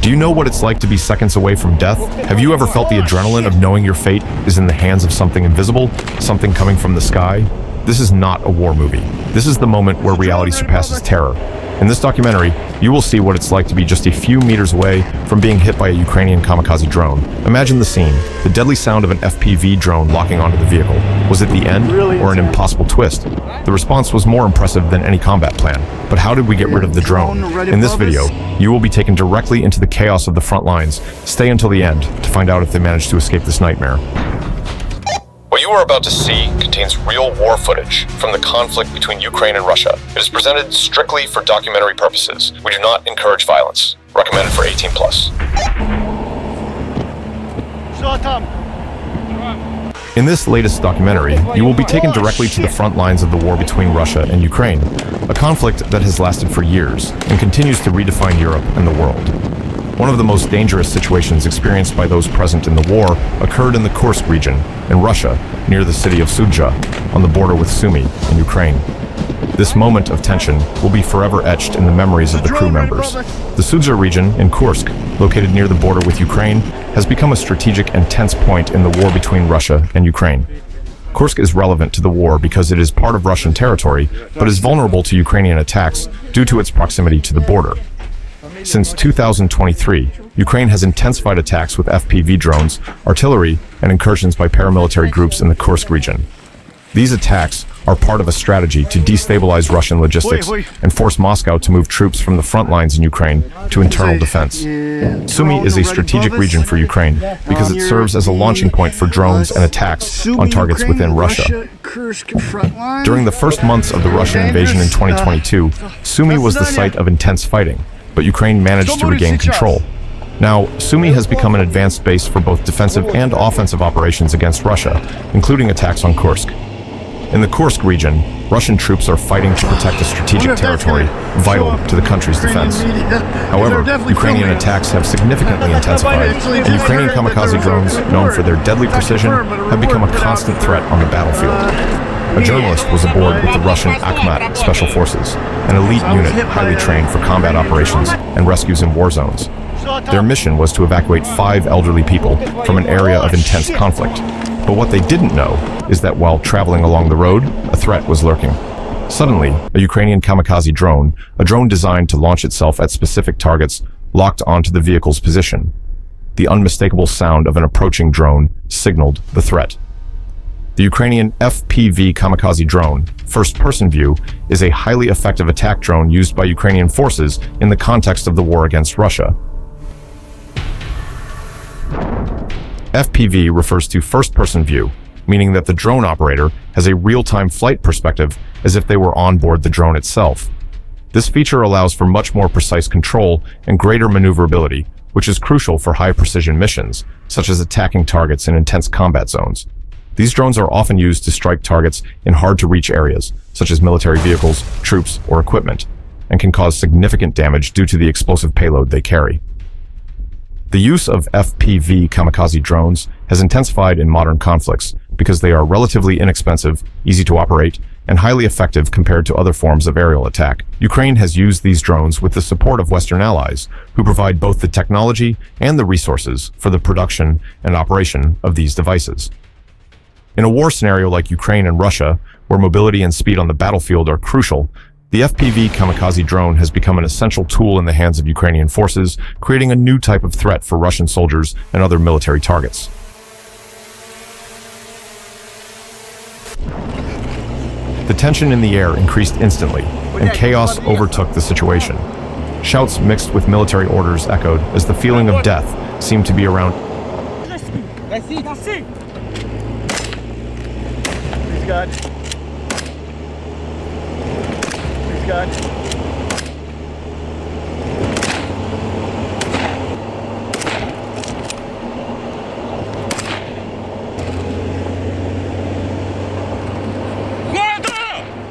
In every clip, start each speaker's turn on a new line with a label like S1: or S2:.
S1: Do you know what it's like to be seconds away from death? Have you ever felt the adrenaline of knowing your fate is in the hands of something invisible, something coming from the sky? This is not a war movie. This is the moment where reality surpasses terror. In this documentary, you will see what it's like to be just a few meters away from being hit by a Ukrainian kamikaze drone. Imagine the scene, the deadly sound of an FPV drone locking onto the vehicle. Was it the end or an impossible twist? The response was more impressive than any combat plan. But how did we get rid of the drone? In this video, you will be taken directly into the chaos of the front lines. Stay until the end to find out if they managed to escape this nightmare. What you are about to see contains real war footage from the conflict between Ukraine and Russia. It is presented strictly for documentary purposes. We do not encourage violence. Recommended for 18+. In this latest documentary, you will be taken directly to the front lines of the war between Russia and Ukraine, a conflict that has lasted for years and continues to redefine Europe and the world. One of the most dangerous situations experienced by those present in the war occurred in the Kursk region, in Russia, near the city of Sudzha, on the border with Sumy, in Ukraine. This moment of tension will be forever etched in the memories of the crew members. The Sudzha region in Kursk, located near the border with Ukraine, has become a strategic and tense point in the war between Russia and Ukraine. Kursk is relevant to the war because it is part of Russian territory, but is vulnerable to Ukrainian attacks due to its proximity to the border. Since 2023, Ukraine has intensified attacks with FPV drones, artillery, and incursions by paramilitary groups in the Kursk region. These attacks are part of a strategy to destabilize Russian logistics and force Moscow to move troops from the front lines in Ukraine to internal defense. Sumy is a strategic region for Ukraine because it serves as a launching point for drones and attacks on targets within Russia. During the first months of the Russian invasion in 2022, Sumy was the site of intense fighting, but Ukraine managed to regain control. Now, Sumy has become an advanced base for both defensive and offensive operations against Russia, including attacks on Kursk. In the Kursk region, Russian troops are fighting to protect a strategic territory vital to the country's defense. However, Ukrainian attacks have significantly intensified, and Ukrainian kamikaze drones, known for their deadly precision, have become a constant threat on the battlefield. A journalist was aboard with the Russian Akhmat Special Forces, an elite unit highly trained for combat operations and rescues in war zones. Their mission was to evacuate 5 elderly people from an area of intense conflict. But what they didn't know is that while traveling along the road, a threat was lurking. Suddenly, a Ukrainian kamikaze drone, a drone designed to launch itself at specific targets, locked onto the vehicle's position. The unmistakable sound of an approaching drone signaled the threat. The Ukrainian FPV kamikaze drone, first-person view, is a highly effective attack drone used by Ukrainian forces in the context of the war against Russia. FPV refers to first-person view, meaning that the drone operator has a real-time flight perspective as if they were on board the drone itself. This feature allows for much more precise control and greater maneuverability, which is crucial for high-precision missions, such as attacking targets in intense combat zones. These drones are often used to strike targets in hard-to-reach areas, such as military vehicles, troops, or equipment, and can cause significant damage due to the explosive payload they carry. The use of FPV kamikaze drones has intensified in modern conflicts because they are relatively inexpensive, easy to operate, and highly effective compared to other forms of aerial attack. Ukraine has used these drones with the support of Western allies, who provide both the technology and the resources for the production and operation of these devices. In a war scenario like Ukraine and Russia, where mobility and speed on the battlefield are crucial, the FPV kamikaze drone has become an essential tool in the hands of Ukrainian forces, creating a new type of threat for Russian soldiers and other military targets. The tension in the air increased instantly, and chaos overtook the situation. Shouts mixed with military orders echoed as the feeling of death seemed to be around.
S2: Please God. God.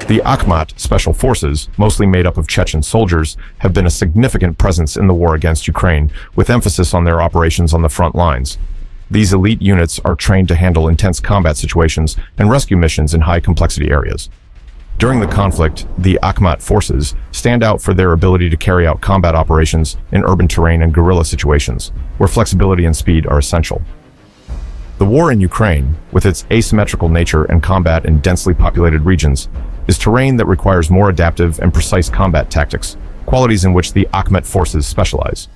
S1: The Akhmat Special Forces, mostly made up of Chechen soldiers, have been a significant presence in the war against Ukraine, with emphasis on their operations on the front lines. These elite units are trained to handle intense combat situations and rescue missions in high-complexity areas. During the conflict, the Akhmat forces stand out for their ability to carry out combat operations in urban terrain and guerrilla situations, where flexibility and speed are essential. The war in Ukraine, with its asymmetrical nature and combat in densely populated regions, is terrain that requires more adaptive and precise combat tactics, qualities in which the Akhmat forces specialize.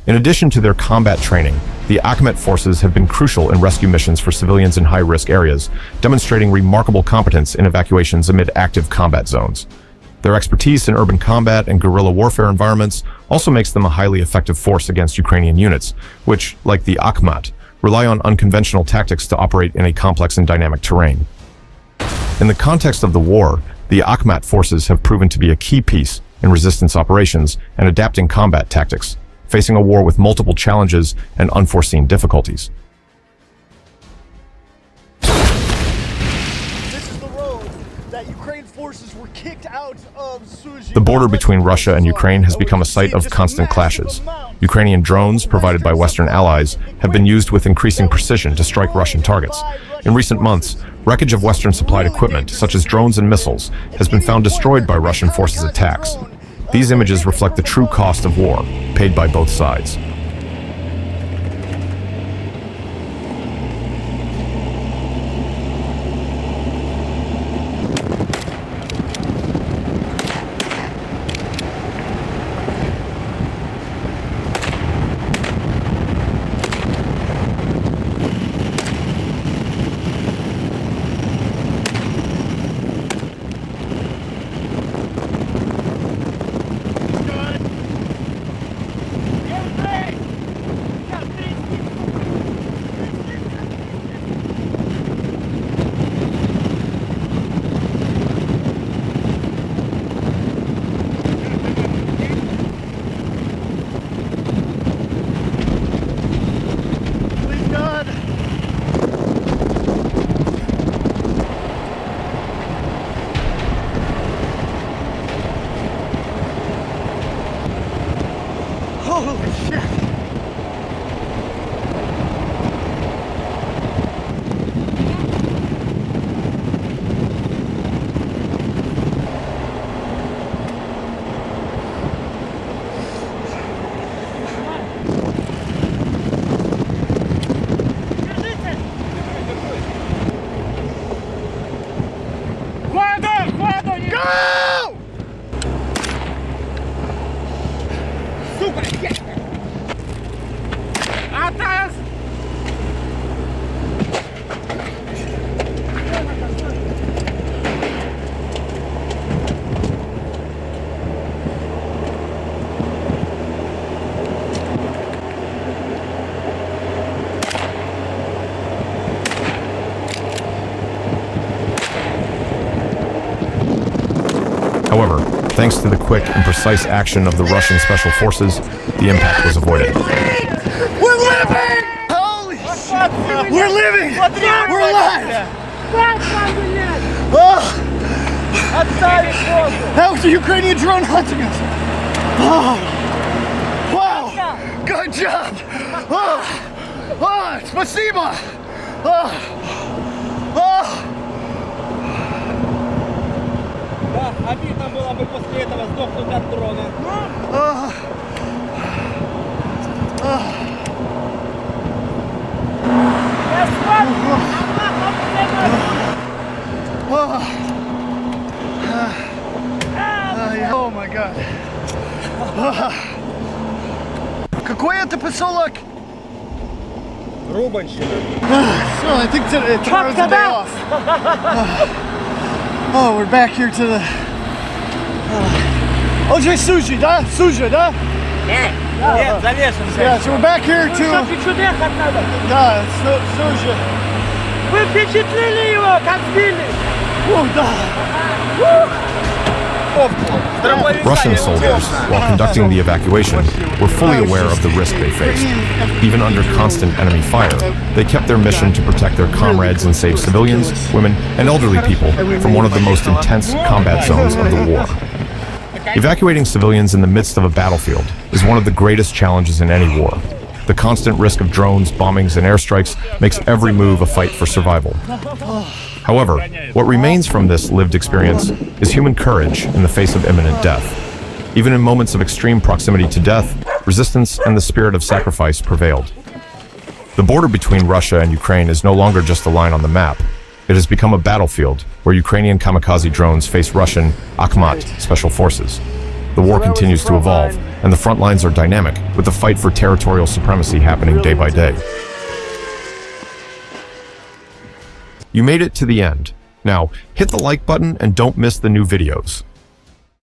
S1: In addition to their combat training, the Akhmat forces have been crucial in rescue missions for civilians in high-risk areas, demonstrating remarkable competence in evacuations amid active combat zones. Their expertise in urban combat and guerrilla warfare environments also makes them a highly effective force against Ukrainian units, which, like the Akhmat, rely on unconventional tactics to operate in a complex and dynamic terrain. In the context of the war, the Akhmat forces have proven to be a key piece in resistance operations and adapting combat tactics, facing a war with multiple challenges and unforeseen difficulties.
S2: This is the road that Ukraine forces were kicked out of Sudzha.
S1: The border between Russia and Ukraine has become a site of constant clashes. Ukrainian drones, provided by Western allies, have been used with increasing precision to strike Russian targets. In recent months, wreckage of Western-supplied equipment, such as drones and missiles, has been found destroyed by Russian forces' attacks. These images reflect the true cost of war, paid by both sides.
S2: Holy shit! Go!
S3: Atrás!
S1: However, thanks to the quick and precise action of the Russian special forces, the impact was avoided.
S2: We're living! Holy shit! We're living! We're alive! Oh, that was a Ukrainian drone hunting us! Oh, wow! Good job! Oh, спасибо!
S3: Да, обидно было бы после этого сдохнуть от дрона.
S2: Oh my god. Какой это поселок?
S3: Рубанщина.
S2: So I think tomorrow's the day off. Oh, we're back here to the... Oh, just Sudzha, да? Sudzha, да?
S3: Нет, залежен.
S2: Yeah, so we're back here to... Да, Sudzha.
S3: Вы впечатлили его, как били.
S2: Oh, да.
S1: Russian soldiers, while conducting the evacuation, were fully aware of the risk they faced. Even under constant enemy fire, they kept their mission to protect their comrades and save civilians, women, and elderly people from one of the most intense combat zones of the war. Evacuating civilians in the midst of a battlefield is one of the greatest challenges in any war. The constant risk of drones, bombings, and airstrikes makes every move a fight for survival. However, what remains from this lived experience is human courage in the face of imminent death. Even in moments of extreme proximity to death, resistance and the spirit of sacrifice prevailed. The border between Russia and Ukraine is no longer just a line on the map. It has become a battlefield where Ukrainian kamikaze drones face Russian Akhmat special forces. The war continues to evolve, and the front lines are dynamic, with the fight for territorial supremacy happening day by day. You made it to the end. Now, hit the like button and don't miss the new videos.